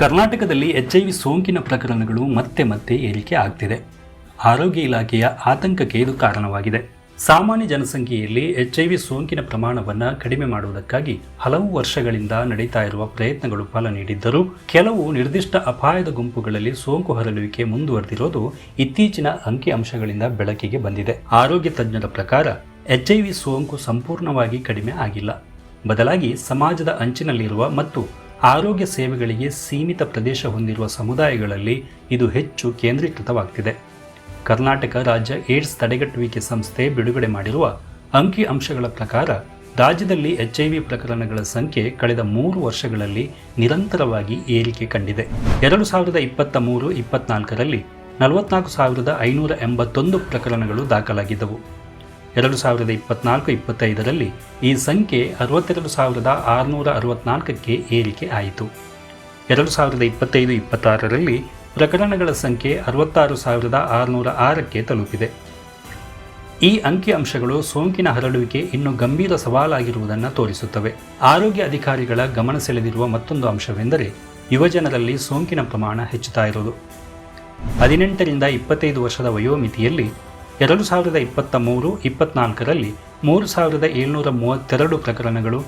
ಕರ್ನಾಟಕದಲ್ಲಿ HIV ಸೋಂಕಿನ ಪ್ರಕರಣಗಳು ಮತ್ತೆ ಮತ್ತೆ ಏರಿಕೆ ಆಗ್ತಿದೆ. ಆರೋಗ್ಯ ಇಲಾಖೆಯ ಆತಂಕಕ್ಕೆ ಇದು ಕಾರಣವಾಗಿದೆ. ಸಾಮಾನ್ಯ ಜನಸಂಖ್ಯೆಯಲ್ಲಿ HIV ಸೋಂಕಿನ ಪ್ರಮಾಣವನ್ನು ಕಡಿಮೆ ಮಾಡುವುದಕ್ಕಾಗಿ ಹಲವು ವರ್ಷಗಳಿಂದ ನಡೀತಾ ಇರುವ ಪ್ರಯತ್ನಗಳು ಫಲ ನೀಡಿದ್ದರೂ ಕೆಲವು ನಿರ್ದಿಷ್ಟ ಅಪಾಯದ ಗುಂಪುಗಳಲ್ಲಿ ಸೋಂಕು ಹರಡುವಿಕೆ ಮುಂದುವರೆದಿರೋದು ಇತ್ತೀಚಿನ ಅಂಕಿಅಂಶಗಳಿಂದ ಬೆಳಕಿಗೆ ಬಂದಿದೆ. ಆರೋಗ್ಯ ತಜ್ಞರ ಪ್ರಕಾರ HIV ಸೋಂಕು ಸಂಪೂರ್ಣವಾಗಿ ಕಡಿಮೆ ಆಗಿಲ್ಲ. ಬದಲಾಗಿ ಸಮಾಜದ ಅಂಚಿನಲ್ಲಿರುವ ಮತ್ತು ಆರೋಗ್ಯ ಸೇವೆಗಳಿಗೆ ಸೀಮಿತ ಪ್ರದೇಶ ಹೊಂದಿರುವ ಸಮುದಾಯಗಳಲ್ಲಿ ಇದು ಹೆಚ್ಚು ಕೇಂದ್ರೀಕೃತವಾಗ್ತಿದೆ. ಕರ್ನಾಟಕ ರಾಜ್ಯ ಏಡ್ಸ್ ತಡೆಗಟ್ಟುವಿಕೆ ಸಂಸ್ಥೆ ಬಿಡುಗಡೆ ಮಾಡಿರುವ ಅಂಕಿ ಅಂಶಗಳ ಪ್ರಕಾರ ರಾಜ್ಯದಲ್ಲಿ HIV ಪ್ರಕರಣಗಳ ಸಂಖ್ಯೆ ಕಳೆದ 3 ವರ್ಷಗಳಲ್ಲಿ ನಿರಂತರವಾಗಿ ಏರಿಕೆ ಕಂಡಿದೆ. 2023-24ರಲ್ಲಿ 44,581 ಪ್ರಕರಣಗಳು ದಾಖಲಾಗಿದ್ದವು. 2024-25ರಲ್ಲಿ ಈ ಸಂಖ್ಯೆ 62,664ಕ್ಕೆ ಏರಿಕೆ ಆಯಿತು. 2025-26ರಲ್ಲಿ ಪ್ರಕರಣಗಳ ಸಂಖ್ಯೆ 66,606ಕ್ಕೆ ತಲುಪಿದೆ. ಈ ಅಂಕಿಅಂಶಗಳು ಸೋಂಕಿನ ಹರಡುವಿಕೆ ಇನ್ನೂ ಗಂಭೀರ ಸವಾಲಾಗಿರುವುದನ್ನು ತೋರಿಸುತ್ತವೆ. ಆರೋಗ್ಯ ಅಧಿಕಾರಿಗಳ ಗಮನ ಸೆಳೆದಿರುವ ಮತ್ತೊಂದು ಅಂಶವೆಂದರೆ ಯುವಜನರಲ್ಲಿ ಸೋಂಕಿನ ಪ್ರಮಾಣ ಹೆಚ್ಚುತ್ತಾ ಇರುವುದು. 18ರಿಂದ 25 ವರ್ಷದ ವಯೋಮಿತಿಯಲ್ಲಿ 2023-24ರಲ್ಲಿ 3,732 ಪ್ರಕರಣಗಳು,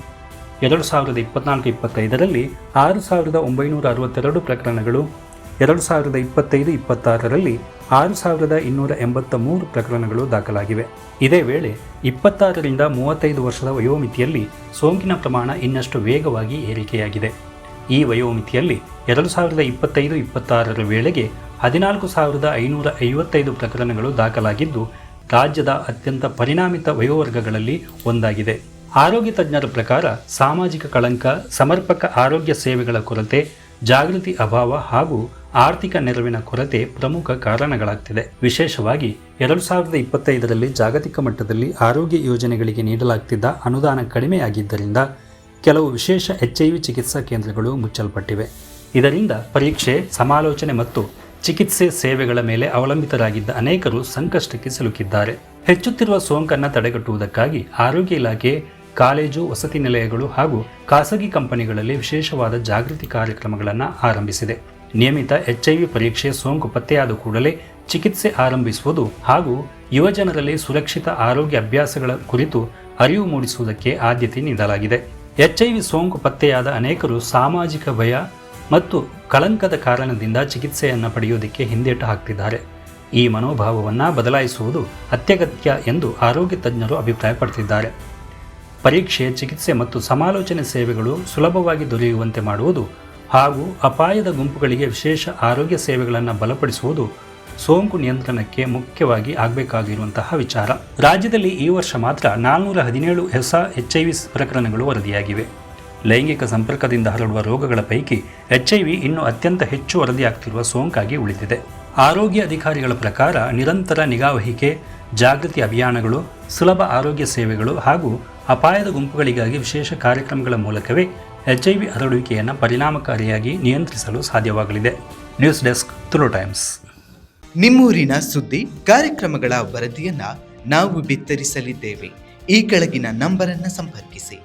2024-25ರಲ್ಲಿ 6,962 ಪ್ರಕರಣಗಳು, 2025-26ರಲ್ಲಿ 6,283 ಪ್ರಕರಣಗಳು ದಾಖಲಾಗಿವೆ. ಇದೇ ವೇಳೆ 26ರಿಂದ 35 ವರ್ಷದ ವಯೋಮಿತಿಯಲ್ಲಿ ಸೋಂಕಿನ ಪ್ರಮಾಣ ಇನ್ನಷ್ಟು ವೇಗವಾಗಿ ಏರಿಕೆಯಾಗಿದೆ. ಈ ವಯೋಮಿತಿಯಲ್ಲಿ 2025-26ರ ವೇಳೆಗೆ 14,555 ಪ್ರಕರಣಗಳು ದಾಖಲಾಗಿದ್ದು ರಾಜ್ಯದ ಅತ್ಯಂತ ಪರಿಣಾಮಿತ ವಯೋವರ್ಗಗಳಲ್ಲಿ ಒಂದಾಗಿದೆ. ಆರೋಗ್ಯ ತಜ್ಞರ ಪ್ರಕಾರ ಸಾಮಾಜಿಕ ಕಳಂಕ, ಸಮರ್ಪಕ ಆರೋಗ್ಯ ಸೇವೆಗಳ ಕೊರತೆ, ಜಾಗೃತಿ ಅಭಾವ ಹಾಗೂ ಆರ್ಥಿಕ ನೆರವಿನ ಕೊರತೆ ಪ್ರಮುಖ ಕಾರಣಗಳಾಗ್ತಿದೆ. ವಿಶೇಷವಾಗಿ 2025ರಲ್ಲಿ ಜಾಗತಿಕ ಮಟ್ಟದಲ್ಲಿ ಆರೋಗ್ಯ ಯೋಜನೆಗಳಿಗೆ ನೀಡಲಾಗ್ತಿದ್ದ ಅನುದಾನ ಕಡಿಮೆಯಾಗಿದ್ದರಿಂದ ಕೆಲವು ವಿಶೇಷ HIV ಚಿಕಿತ್ಸಾ ಕೇಂದ್ರಗಳು ಮುಚ್ಚಲ್ಪಟ್ಟಿವೆ. ಇದರಿಂದ ಪರೀಕ್ಷೆ, ಸಮಾಲೋಚನೆ ಮತ್ತು ಚಿಕಿತ್ಸೆ ಸೇವೆಗಳ ಮೇಲೆ ಅವಲಂಬಿತರಾಗಿದ್ದ ಅನೇಕರು ಸಂಕಷ್ಟಕ್ಕೆ ಸಿಲುಕಿದ್ದಾರೆ. ಹೆಚ್ಚುತ್ತಿರುವ ಸೋಂಕನ್ನು ತಡೆಗಟ್ಟುವುದಕ್ಕಾಗಿ ಆರೋಗ್ಯ ಇಲಾಖೆ ಕಾಲೇಜು, ವಸತಿ ನಿಲಯಗಳು ಹಾಗೂ ಖಾಸಗಿ ಕಂಪನಿಗಳಲ್ಲಿ ವಿಶೇಷವಾದ ಜಾಗೃತಿ ಕಾರ್ಯಕ್ರಮಗಳನ್ನು ಆರಂಭಿಸಿದೆ. ನಿಯಮಿತ HIV ಪರೀಕ್ಷೆ, ಸೋಂಕು ಪತ್ತೆಯಾದ ಕೂಡಲೇ ಚಿಕಿತ್ಸೆ ಆರಂಭಿಸುವುದು ಹಾಗೂ ಯುವಜನರಲ್ಲಿ ಸುರಕ್ಷಿತ ಆರೋಗ್ಯ ಅಭ್ಯಾಸಗಳ ಕುರಿತು ಅರಿವು ಮೂಡಿಸುವುದಕ್ಕೆ ಆದ್ಯತೆ ನೀಡಲಾಗಿದೆ. HIV ಸೋಂಕು ಪತ್ತೆಯಾದ ಅನೇಕರು ಸಾಮಾಜಿಕ ಭಯ ಮತ್ತು ಕಳಂಕದ ಕಾರಣದಿಂದ ಚಿಕಿತ್ಸೆಯನ್ನು ಪಡೆಯುವುದಕ್ಕೆ ಹಿಂದೇಟು ಹಾಕ್ತಿದ್ದಾರೆ. ಈ ಮನೋಭಾವವನ್ನು ಬದಲಾಯಿಸುವುದು ಅತ್ಯಗತ್ಯ ಎಂದು ಆರೋಗ್ಯ ತಜ್ಞರು ಅಭಿಪ್ರಾಯಪಡುತ್ತಿದ್ದಾರೆ. ಪರೀಕ್ಷೆ, ಚಿಕಿತ್ಸೆ ಮತ್ತು ಸಮಾಲೋಚನೆ ಸೇವೆಗಳು ಸುಲಭವಾಗಿ ದೊರೆಯುವಂತೆ ಮಾಡುವುದು ಹಾಗೂ ಅಪಾಯದ ಗುಂಪುಗಳಿಗೆ ವಿಶೇಷ ಆರೋಗ್ಯ ಸೇವೆಗಳನ್ನು ಬಲಪಡಿಸುವುದು ಸೋಂಕು ನಿಯಂತ್ರಣಕ್ಕೆ ಮುಖ್ಯವಾಗಿ ಆಗಬೇಕಾಗಿರುವಂತಹ ವಿಚಾರ. ರಾಜ್ಯದಲ್ಲಿ ಈ ವರ್ಷ ಮಾತ್ರ 417 ಹೊಸ HIV ಪ್ರಕರಣಗಳು ವರದಿಯಾಗಿವೆ. ಲೈಂಗಿಕ ಸಂಪರ್ಕದಿಂದ ಹರಡುವ ರೋಗಗಳ ಪೈಕಿ HIV ಇನ್ನೂ ಅತ್ಯಂತ ಹೆಚ್ಚು ವರದಿಯಾಗ್ತಿರುವ ಸೋಂಕಾಗಿ ಉಳಿದಿದೆ. ಆರೋಗ್ಯ ಅಧಿಕಾರಿಗಳ ಪ್ರಕಾರ ನಿರಂತರ ನಿಗಾವಹಿಕೆ, ಜಾಗೃತಿ ಅಭಿಯಾನಗಳು, ಸುಲಭ ಆರೋಗ್ಯ ಸೇವೆಗಳು ಹಾಗೂ ಅಪಾಯದ ಗುಂಪುಗಳಿಗಾಗಿ ವಿಶೇಷ ಕಾರ್ಯಕ್ರಮಗಳ ಮೂಲಕವೇ HIV ಹರಡುವಿಕೆಯನ್ನು ಪರಿಣಾಮಕಾರಿಯಾಗಿ ನಿಯಂತ್ರಿಸಲು ಸಾಧ್ಯವಾಗಲಿದೆ. News desk, Tulu Times. ನಿಮ್ಮೂರಿನ ಸುದ್ದಿ ಕಾರ್ಯಕ್ರಮಗಳ ವರದಿಯನ್ನು ನಾವು ಬಿತ್ತರಿಸಲಿದ್ದೇವೆ. ಈ ಕೆಳಗಿನ ನಂಬರನ್ನು ಸಂಪರ್ಕಿಸಿ.